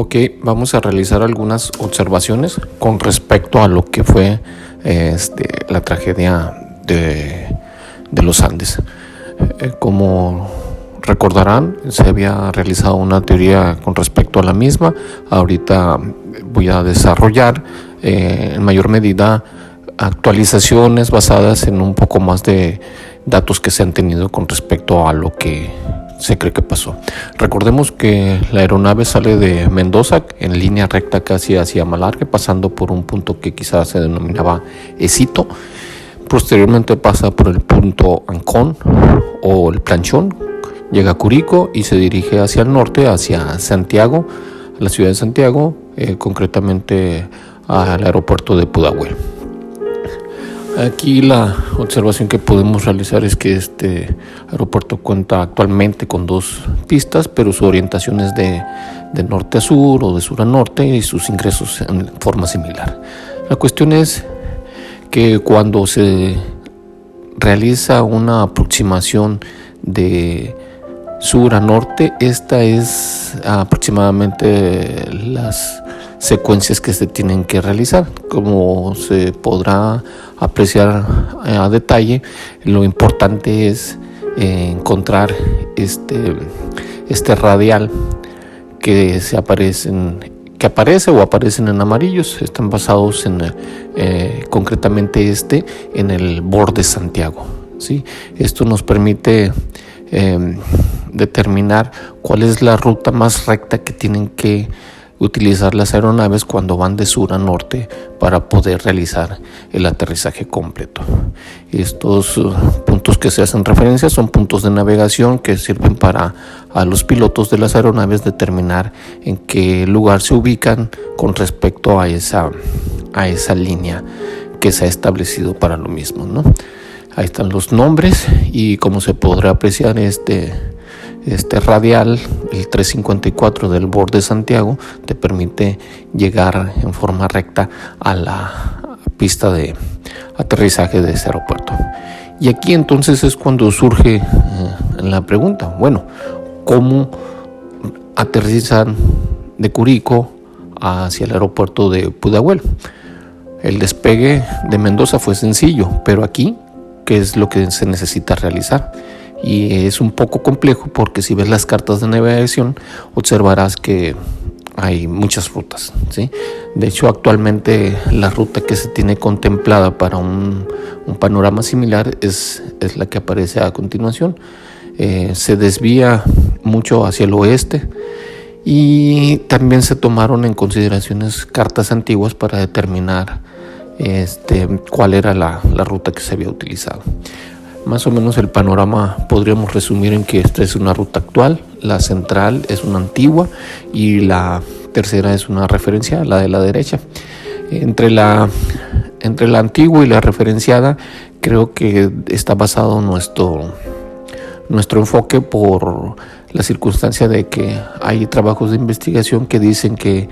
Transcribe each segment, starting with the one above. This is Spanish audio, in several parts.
Ok, vamos a realizar algunas observaciones con respecto a lo que fue la tragedia de los Andes. Como recordarán, se había realizado una teoría con respecto a la misma. Ahorita voy a desarrollar en mayor medida actualizaciones basadas en un poco más de datos que se han tenido con respecto a lo que se cree que pasó. Recordemos que la aeronave sale de Mendoza en línea recta casi hacia Malargüe, pasando por un punto que quizás se denominaba Éxito. Posteriormente pasa por el punto Ancón o el Planchón, llega a Curicó y se dirige hacia el norte, hacia Santiago, la ciudad de Santiago, concretamente al aeropuerto de Pudahuel. Aquí la observación que podemos realizar es que este aeropuerto cuenta actualmente con 2 pistas, pero su orientación es de norte a sur o de sur a norte y sus ingresos en forma similar. La cuestión es que cuando se realiza una aproximación de sur a norte, esta es aproximadamente las secuencias que se tienen que realizar. Como se podrá apreciar a detalle, lo importante es encontrar este radial que aparece o aparecen en amarillos. Están basados en concretamente en el borde Santiago, ¿sí? Esto nos permite determinar cuál es la ruta más recta que tienen que utilizar las aeronaves cuando van de sur a norte para poder realizar el aterrizaje completo. Estos puntos que se hacen referencia son puntos de navegación que sirven para a los pilotos de las aeronaves determinar en qué lugar se ubican con respecto a esa línea que se ha establecido para lo mismo, ¿no? Ahí están los nombres y como se podrá apreciar este radial, el 354 del borde Santiago, te permite llegar en forma recta a la pista de aterrizaje de ese aeropuerto. Y aquí entonces es cuando surge la pregunta, bueno, ¿cómo aterrizan de Curicó hacia el aeropuerto de Pudahuel? El despegue de Mendoza fue sencillo, pero aquí, ¿qué es lo que se necesita realizar? Y es un poco complejo porque si ves las cartas de navegación observarás que hay muchas rutas, ¿sí? De hecho, actualmente la ruta que se tiene contemplada para un panorama similar es la que aparece a continuación. Se desvía mucho hacia el oeste y también se tomaron en consideraciones cartas antiguas para determinar cuál era la ruta que se había utilizado. Más o menos el panorama podríamos resumir en que esta es una ruta actual, la central es una antigua y la tercera es una referencia, la de la derecha. Entre la antigua y la referenciada creo que está basado nuestro enfoque por la circunstancia de que hay trabajos de investigación que dicen que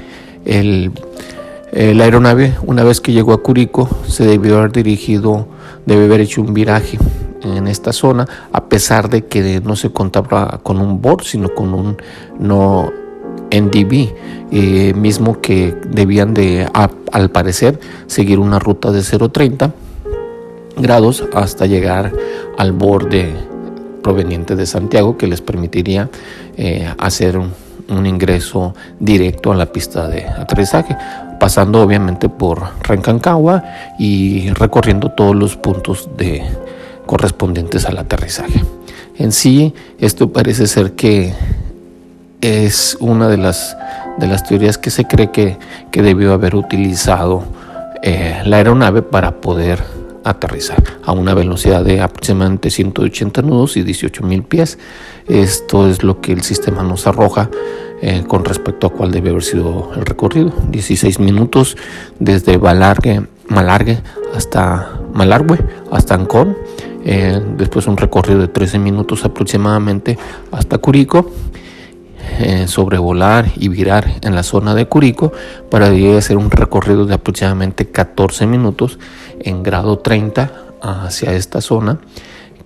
la aeronave, una vez que llegó a Curicó, se debe haber hecho un viraje en esta zona, a pesar de que no se contaba con un BORD, sino con un no NDB, mismo que debían de, al parecer, seguir una ruta de 0.30 grados hasta llegar al borde proveniente de Santiago, que les permitiría hacer un ingreso directo a la pista de aterrizaje, pasando obviamente por Rancagua y recorriendo todos los puntos correspondientes al aterrizaje. En sí, esto parece ser que es una de las teorías que se cree que debió haber utilizado la aeronave para poder aterrizar a una velocidad de aproximadamente 180 nudos y 18,000 pies. Esto es lo que el sistema nos arroja con respecto a cuál debe haber sido el recorrido. 16 minutos desde Malargüe hasta Ancón. Después un recorrido de 13 minutos aproximadamente hasta Curicó, sobrevolar y virar en la zona de Curicó para llegar a hacer un recorrido de aproximadamente 14 minutos en grado 30 hacia esta zona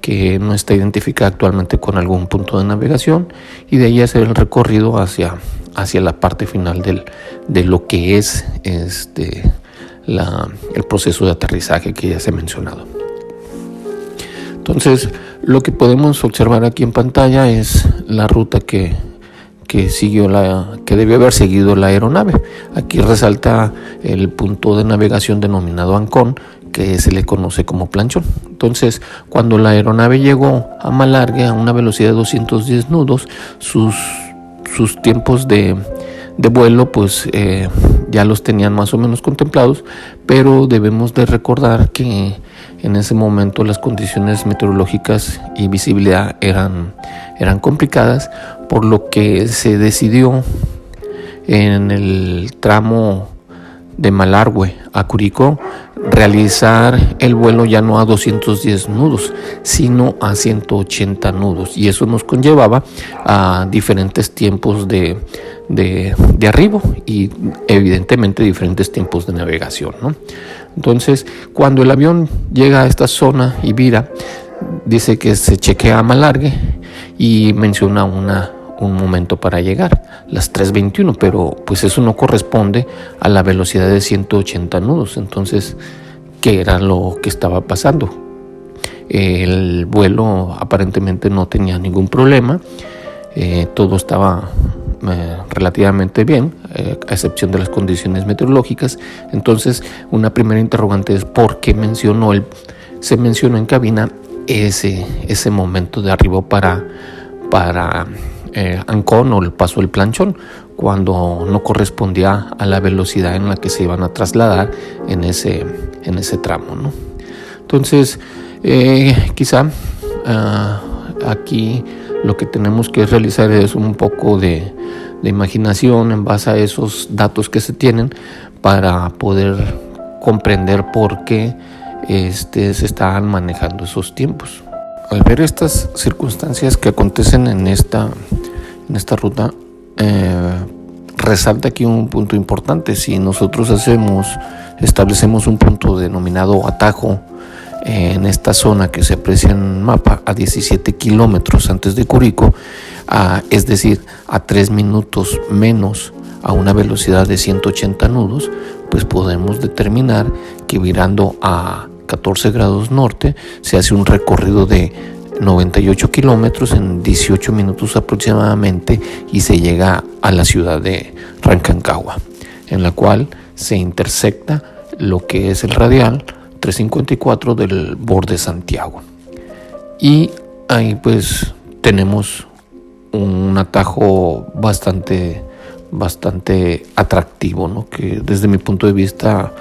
que no está identificada actualmente con algún punto de navegación, y de ahí hacer el recorrido hacia hacia la parte final de lo que es el proceso de aterrizaje que ya se ha mencionado. Entonces, lo que podemos observar aquí en pantalla es la ruta que debió haber seguido la aeronave. Aquí resalta el punto de navegación denominado Ancón, que se le conoce como planchón. Entonces, cuando la aeronave llegó a Malargüe a una velocidad de 210 nudos, sus tiempos de vuelo pues ya los tenían más o menos contemplados, pero debemos de recordar que en ese momento las condiciones meteorológicas y visibilidad eran complicadas, por lo que se decidió en el tramo de Malargüe a Curicó realizar el vuelo ya no a 210 nudos, sino a 180 nudos, y eso nos conllevaba a diferentes tiempos de arribo y evidentemente diferentes tiempos de navegación, ¿no? Entonces, cuando el avión llega a esta zona y vira, dice que se chequea a Malargüe y menciona un momento para llegar, las 3:21, pero pues eso no corresponde a la velocidad de 180 nudos. Entonces, ¿qué era lo que estaba pasando? El vuelo aparentemente no tenía ningún problema, todo estaba relativamente bien, a excepción de las condiciones meteorológicas. Entonces, una primera interrogante es ¿por qué se mencionó en cabina ese momento de arribo para Ancón o el paso del planchón, cuando no correspondía a la velocidad en la que se iban a trasladar en ese tramo, ¿no? Entonces, quizá aquí lo que tenemos que realizar es un poco de imaginación en base a esos datos que se tienen para poder comprender por qué se están manejando esos tiempos. Al ver estas circunstancias que acontecen en esta ruta, resalta aquí un punto importante. Si nosotros establecemos un punto denominado atajo en esta zona que se aprecia en el mapa a 17 kilómetros antes de Curicó, es decir, a 3 minutos menos a una velocidad de 180 nudos, pues podemos determinar que virando a 14 grados norte se hace un recorrido de 98 kilómetros en 18 minutos aproximadamente y se llega a la ciudad de Rancagua, en la cual se intersecta lo que es el radial 354 del borde Santiago, y ahí pues tenemos un atajo bastante atractivo, ¿no? Que desde mi punto de vista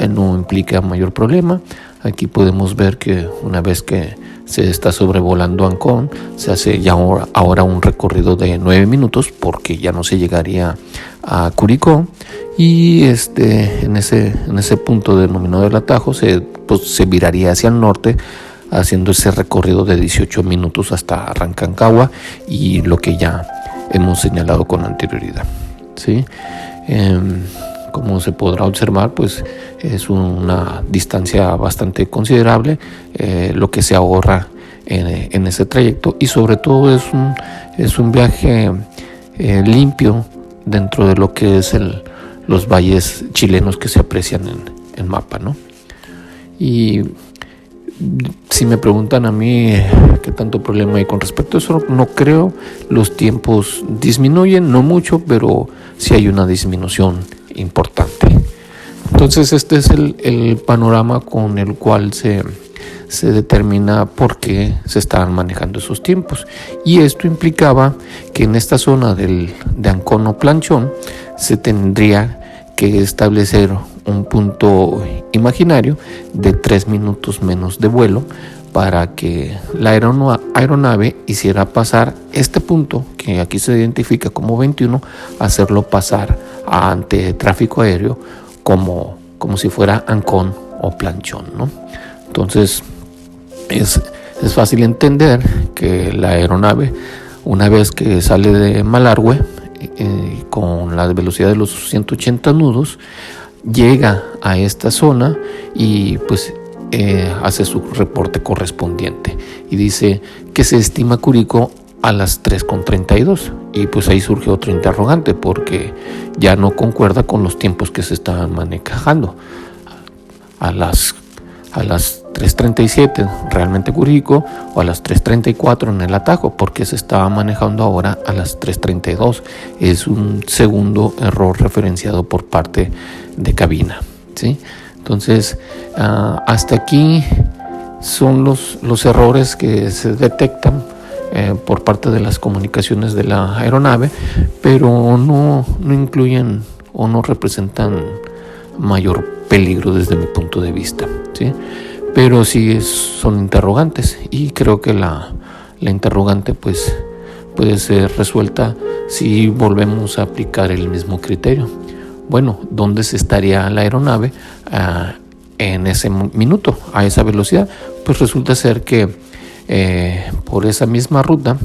no implica mayor problema. Aquí podemos ver que una vez que se está sobrevolando Ancón, se hace ya ahora un recorrido de 9 minutos, porque ya no se llegaría a Curicó, y en ese punto denominado el atajo se viraría hacia el norte, haciendo ese recorrido de 18 minutos hasta Rancagua, y lo que ya hemos señalado con anterioridad, ¿sí? Como se podrá observar, pues es una distancia bastante considerable lo que se ahorra en ese trayecto, y sobre todo es un viaje limpio dentro de lo que es los valles chilenos que se aprecian en mapa, ¿no? Y si me preguntan a mí qué tanto problema hay con respecto a eso, no creo. Los tiempos disminuyen, no mucho, pero sí hay una disminución importante. Entonces, este es el panorama con el cual se determina por qué se estaban manejando esos tiempos. Y esto implicaba que en esta zona de Ancón o Planchón se tendría que establecer un punto imaginario de 3 minutos menos de vuelo para que la aeronave hiciera pasar este punto, que aquí se identifica como 21, hacerlo pasar ante tráfico aéreo como si fuera Ancón o Planchón, ¿no? Entonces es fácil entender que la aeronave, una vez que sale de Malargüe con la velocidad de los 180 nudos, llega a esta zona y pues hace su reporte correspondiente y dice que se estima Curicó a las 3:32, y pues ahí surge otro interrogante porque ya no concuerda con los tiempos que se estaban manejando. A las 3:37 realmente Curicó, o a las 3:34 en el Atajo, porque se estaba manejando ahora a las 3:32. Es un segundo error referenciado por parte de cabina, ¿sí? Entonces, hasta aquí son los errores que se detectan por parte de las comunicaciones de la aeronave, pero no incluyen o no representan mayor peligro desde mi punto de vista, ¿sí? Pero sí son interrogantes, y creo que la interrogante pues puede ser resuelta si volvemos a aplicar el mismo criterio. Bueno, ¿dónde se estaría la aeronave en ese minuto, a esa velocidad? Pues resulta ser que por esa misma ruta,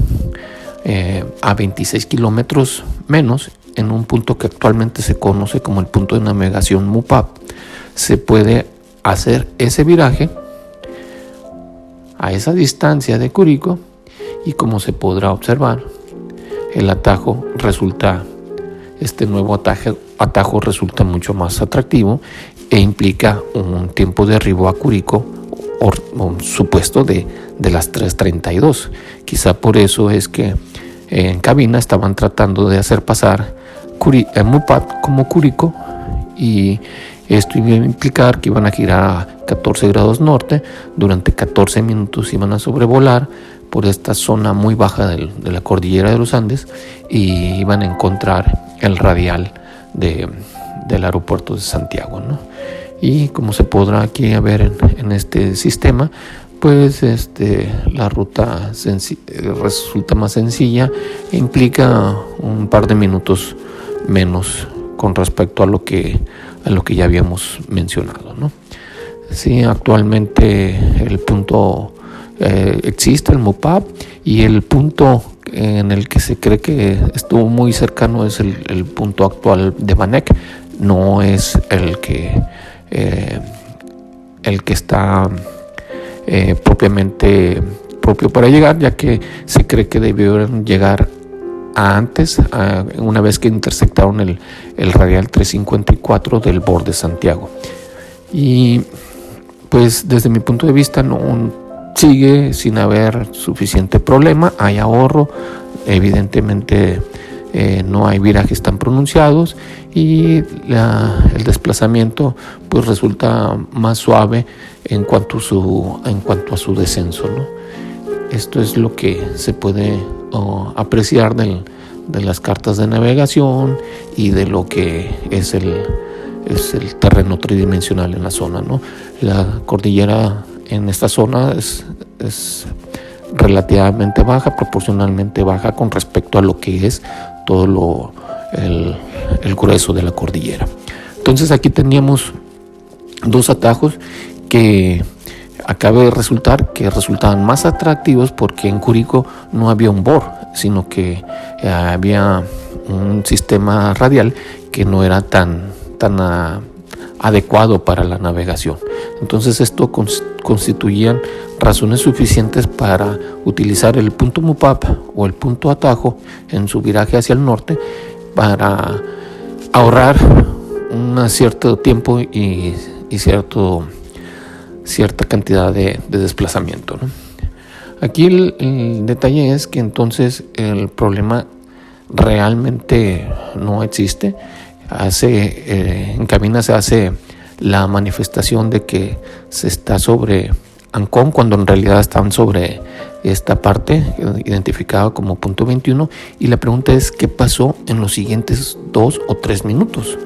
a 26 kilómetros menos, en un punto que actualmente se conoce como el punto de navegación MUPAP, se puede hacer ese viraje a esa distancia de Curicó, y como se podrá observar, el atajo resulta, este nuevo atajo resulta mucho más atractivo e implica un tiempo de arribo a Curicó supuesto de las 3:32. Quizá por eso es que en cabina estaban tratando de hacer pasar MUPAP como Curicó, y esto iba a implicar que iban a girar a 14 grados norte, durante 14 minutos iban a sobrevolar por esta zona muy baja de la cordillera de los Andes, y iban a encontrar el radial del aeropuerto de Santiago, ¿no? Y como se podrá aquí ver en este sistema, pues la ruta resulta más sencilla e implica un par de minutos menos con respecto a lo que ya habíamos mencionado, ¿no? Sí, actualmente el punto existe, el MUPAP, y el punto en el que se cree que estuvo muy cercano es el punto actual de Banek. No es el que está propiamente propio para llegar, ya que se cree que debieron llegar antes, una vez que intersectaron el radial 354 del borde Santiago. Y pues desde mi punto de vista no sigue sin haber suficiente problema, hay ahorro, evidentemente no hay virajes tan pronunciados, y el desplazamiento pues resulta más suave en cuanto a su descenso, ¿no? Esto es lo que se puede apreciar de las cartas de navegación y de lo que es el terreno tridimensional en la zona, ¿no? La cordillera en esta zona es relativamente baja, proporcionalmente baja con respecto a lo que es todo el grueso de la cordillera. Entonces aquí teníamos dos atajos que acaba de resultar que resultaban más atractivos, porque en Curicó no había un BOR, sino que había un sistema radial que no era tan adecuado para la navegación. Entonces esto constituían razones suficientes para utilizar el punto MUPAP o el punto atajo en su viraje hacia el norte, para ahorrar un cierto tiempo y cierta cantidad de desplazamiento, ¿no? Aquí el detalle es que entonces el problema realmente no existe. En cabina se hace la manifestación de que se está sobre Ancón, cuando en realidad están sobre esta parte identificada como punto 21, y la pregunta es ¿qué pasó en los siguientes 2 o 3 minutos?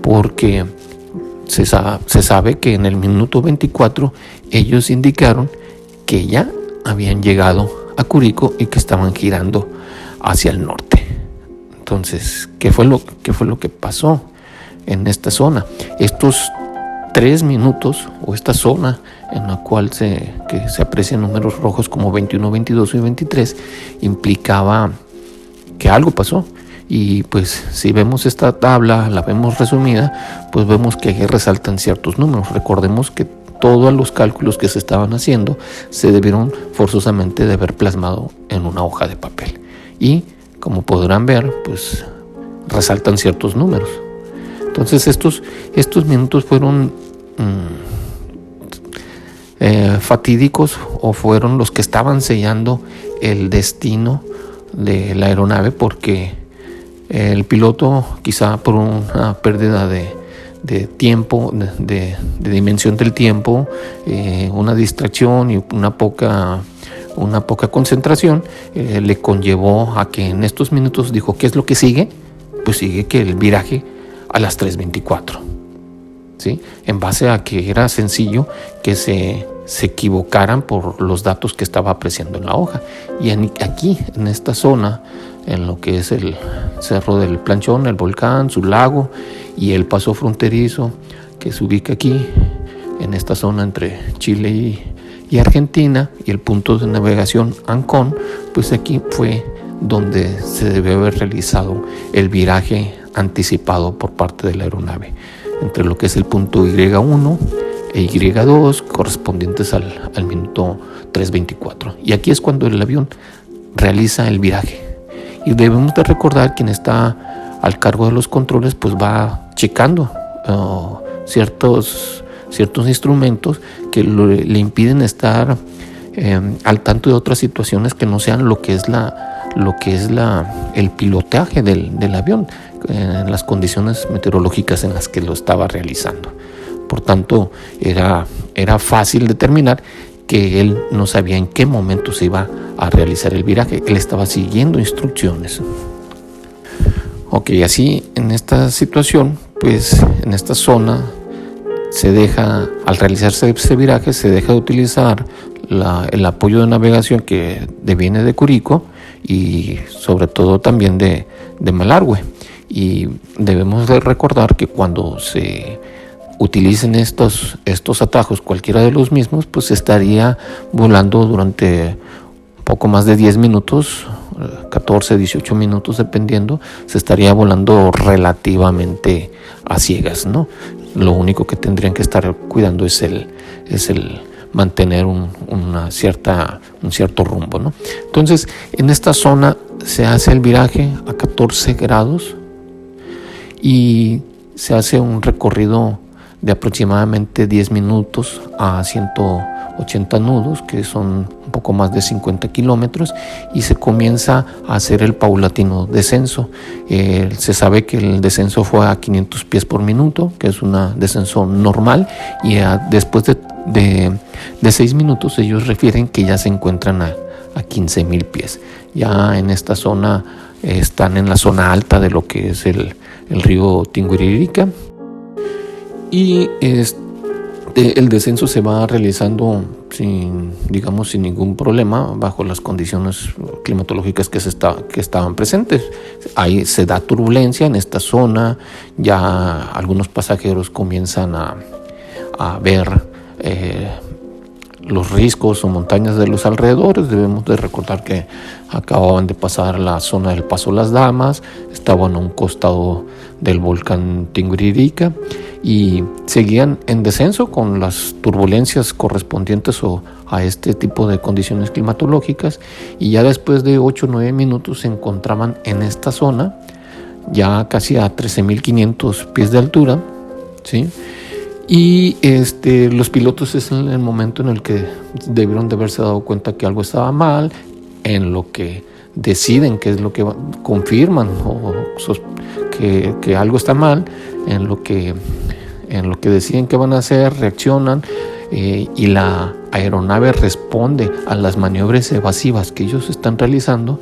Porque se sabe que en el minuto 24 ellos indicaron que ya habían llegado a Curicó y que estaban girando hacia el norte. Entonces, ¿qué fue lo que pasó en esta zona? Estos 3 minutos, o esta zona en la cual se aprecian números rojos como 21, 22 y 23, implicaba que algo pasó. Y pues si vemos esta tabla, la vemos resumida, pues vemos que ahí resaltan ciertos números. Recordemos que todos los cálculos que se estaban haciendo se debieron forzosamente de haber plasmado en una hoja de papel. Y como podrán ver, pues resaltan ciertos números. Entonces estos minutos fueron fatídicos, o fueron los que estaban sellando el destino de la aeronave, porque el piloto, quizá por una pérdida de tiempo, de dimensión del tiempo, una distracción y una poca concentración, le conllevó a que en estos minutos dijo: ¿qué es lo que sigue? Pues sigue que el viraje a las 3:24, ¿sí? En base a que era sencillo que se equivocaran por los datos que estaba apreciando en la hoja. Y aquí, en esta zona, en lo que es el Cerro del Planchón, el volcán, su lago y el paso fronterizo que se ubica aquí, en esta zona entre Chile y Argentina, y el punto de navegación Ancón, pues aquí fue donde se debió haber realizado el viraje anticipado por parte de la aeronave, entre lo que es el punto Y1 e Y2, correspondientes al minuto 3:24. Y aquí es cuando el avión realiza el viraje. Y debemos de recordar, quien está al cargo de los controles pues va checando ciertos instrumentos que le impiden estar al tanto de otras situaciones que no sean lo que es el pilotaje del avión, en las condiciones meteorológicas en las que lo estaba realizando. Por tanto, era fácil determinar que él no sabía en qué momento se iba a realizar el viraje. Él estaba siguiendo instrucciones. Ok, así en esta situación, pues en esta zona al realizarse ese viraje, se deja de utilizar el apoyo de navegación que deviene de Curicó y sobre todo también de Malargüe. Y debemos de recordar que cuando se utilicen estos atajos, cualquiera de los mismos, pues estaría volando durante poco más de 10 minutos, 14, 18 minutos dependiendo, se estaría volando relativamente a ciegas, ¿no? Lo único que tendrían que estar cuidando es el mantener un cierto rumbo, ¿no? Entonces, en esta zona se hace el viraje a 14 grados y se hace un recorrido de aproximadamente 10 minutos a 180 nudos, que son un poco más de 50 kilómetros, y se comienza a hacer el paulatino descenso. Se sabe que el descenso fue a 500 pies por minuto, que es un descenso normal, y después de 6 minutos ellos refieren que ya se encuentran a 15,000 pies. Ya en esta zona están en la zona alta de lo que es el río Tinguiririca, y el descenso se va realizando sin ningún problema bajo las condiciones climatológicas que estaban presentes. Ahí se da turbulencia en esta zona, ya algunos pasajeros comienzan a ver los riscos o montañas de los alrededores. Debemos de recordar que acababan de pasar la zona del Paso Las Damas, estaban a un costado del volcán Tinguiririca y seguían en descenso con las turbulencias correspondientes a este tipo de condiciones climatológicas, y ya después de 8 o 9 minutos se encontraban en esta zona ya casi a 13,500 pies de altura, ¿sí? Y los pilotos es en el momento en el que debieron de haberse dado cuenta que algo estaba mal, en lo que deciden qué es lo que confirman que algo está mal, en lo que deciden qué van a hacer, reaccionan, y la aeronave responde a las maniobras evasivas que ellos están realizando.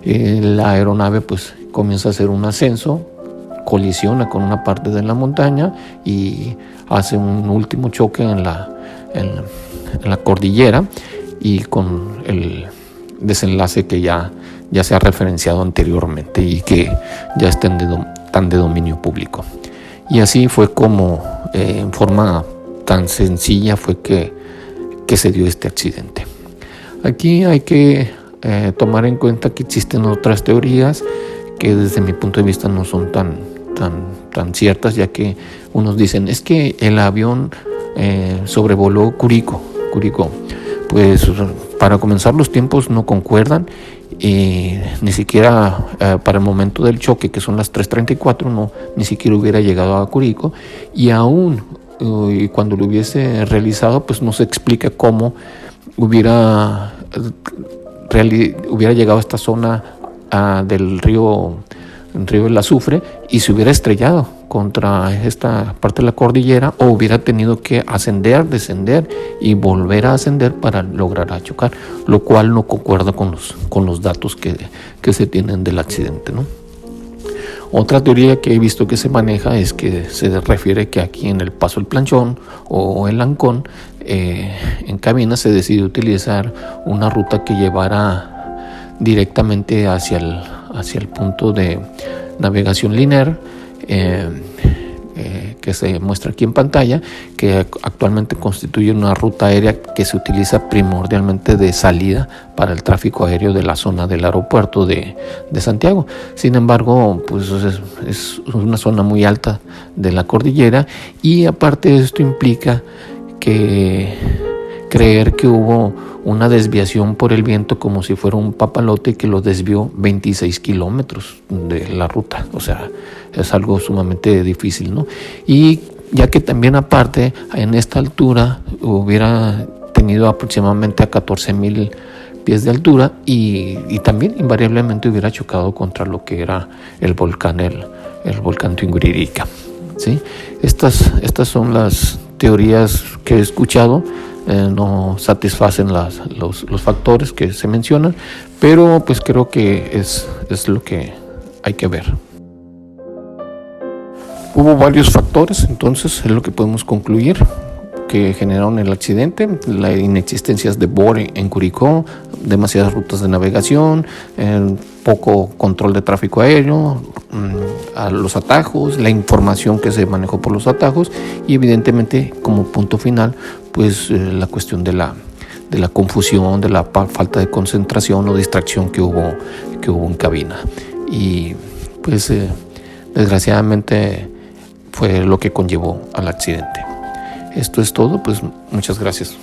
La aeronave pues comienza a hacer un ascenso, colisiona con una parte de la montaña y hace un último choque en la cordillera, y con el desenlace que ya se ha referenciado anteriormente y que ya está tan de dominio público. Y así fue como en forma tan sencilla fue que se dio este accidente. Aquí hay que tomar en cuenta que existen otras teorías que desde mi punto de vista no son tan ciertas, ya que unos dicen es que el avión sobrevoló Curicó. Pues para comenzar los tiempos no concuerdan y ni siquiera para el momento del choque, que son las 3:34, no, ni siquiera hubiera llegado a Curicó, y aún cuando lo hubiese realizado, pues no se explica cómo hubiera llegado a esta zona del río del Azufre y se hubiera estrellado contra esta parte de la cordillera, o hubiera tenido que ascender, descender y volver a ascender para lograr chocar, lo cual no concuerda con los datos que se tienen del accidente, ¿no? Otra teoría que he visto que se maneja es que se refiere que aquí en el Paso El Planchón o el Ancón, en cabina se decidió utilizar una ruta que llevara directamente hacia el punto de navegación lineal, que se muestra aquí en pantalla, que actualmente constituye una ruta aérea que se utiliza primordialmente de salida para el tráfico aéreo de la zona del aeropuerto de Santiago. Sin embargo, pues es una zona muy alta de la cordillera, y aparte esto implica creer que hubo una desviación por el viento como si fuera un papalote que lo desvió 26 kilómetros de la ruta. O sea, es algo sumamente difícil, ¿no? Y ya que también aparte en esta altura hubiera tenido aproximadamente a 14,000 pies de altura, y también invariablemente hubiera chocado contra lo que era el volcán Tinguiririca, ¿sí? Estas son las teorías que he escuchado. No satisfacen los factores que se mencionan, pero pues creo que es lo que hay que ver. Hubo varios factores, entonces es lo que podemos concluir, que generaron el accidente: la inexistencia de BORE en Curicó, demasiadas rutas de navegación, poco control de tráfico aéreo, a los atajos, la información que se manejó por los atajos, y evidentemente como punto final pues la cuestión de la confusión, de la falta de concentración o distracción que hubo en cabina. Y pues desgraciadamente fue lo que conllevó al accidente. Esto es todo, pues muchas gracias.